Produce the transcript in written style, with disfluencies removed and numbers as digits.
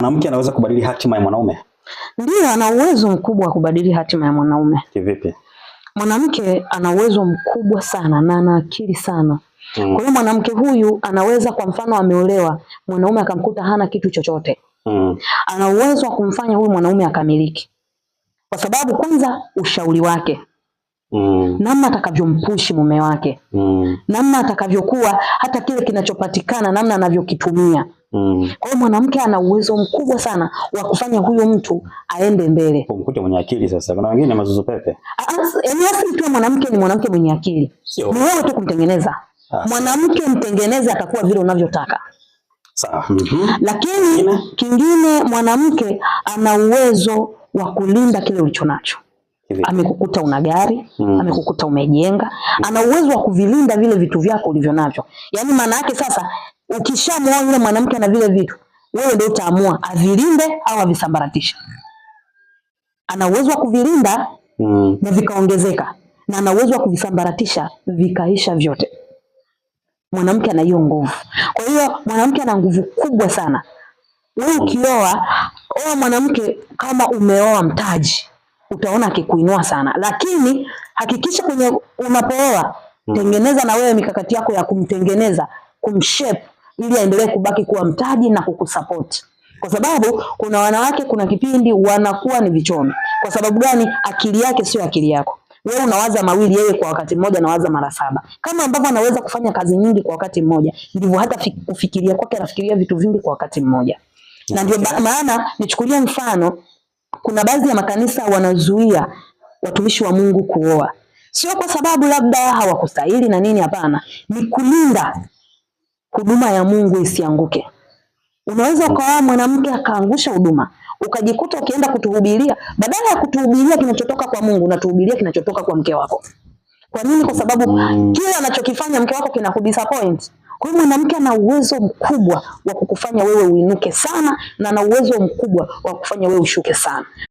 Mwanamke anaweza kubadili hatima ya mwanaume? Ndio, ana uwezo mkubwa wa kubadili hatima ya mwanaume. Kivipi? Mwanamke ana uwezo mkubwa sana na ana akili sana. Kwa hiyo mwanamke huyu anaweza, kwa mfano ameolewa, mwanaume akamkuta hana kitu chochote. Ana uwezo wa kumfanya huyu mwanaume akamiliki. Kwa sababu kwanza ushauri wake. Namna atakavyompushi mume wake. Namna atakavyokuwa, hata kile kinachopatikana namna anavyokitumia. Kwa hiyo mwanamke ana uwezo mkubwa sana wa kufanya huyo mtu aende mbele. Kumkuta mwenye akili sasa. Kuna wengine mazuzu pepe. Yaani tu mwanamke ni mwanamke mwenye akili. Ni wewe tu kumtengeneza. Mwanamke mtengeneze atakuwa vile unavyotaka. Sawa. Lakini kingine, mwanamke ana uwezo wa kulinda kile ulichonacho. Amekukuta una gari, amekukuta umejenga, ana uwezo wa kuvilinda vile vitu vyako ulivyonavyo. Yaani maana yake sasa, ukishamuoa yule mwanamke na vile vitu, wewe ndio utaamua avilinde au avisambaratishe. Ana uwezo wa kuvilinda na vikaongezeka, na ana uwezo wa kuvisambaratisha vikaisha vyote. Mwanamke ana hiyo nguvu. Kwa hiyo mwanamke ana nguvu kubwa sana. Wewe ukioa, oa mwanamke kama umeoa mtaji, utaona akikuinua sana. Lakini hakikisha kwenye unapooa, tengeneza na wewe mikakati yako ya kumtengeneza, kumshape, ili aendelee kubaki kuwa mtaji na kukusupport. Kwa sababu kuna wanawake, kuna kipindi wanakuwa ni vichomi. Kwa sababu gani? Akili yake sio akili yako. Wewe unawaza mawili, yeye kwa wakati mmoja anawaza mara 7. Kama ambavyo anaweza kufanya kazi nyingi kwa wakati mmoja, ndivyo hata kufikiria kwake anafikiria vitu vingi kwa wakati mmoja. Na ndio maana nichukulie mfano, kuna baadhi ya makanisa wanazuia watumishi wa Mungu kuoa. Sio kwa sababu labda hawakustahili na nini, hapana. Ni kulinda huduma ya Mungu isianguke. Unaweza ukaoa mwanamke akaangusha huduma, ukajikuta ukienda kutuhubiria, badala ya kutuhubiria kinachotoka kwa Mungu, unatuhubiria kinachotoka kwa mke wako. Kwa nini? Kwa sababu kile anachokifanya mke wako kinakudisappoint. Kwa hiyo mwanamke ana uwezo mkubwa wa kukufanya wewe uinuke sana, na ana uwezo mkubwa wa kufanya wewe ushuke sana.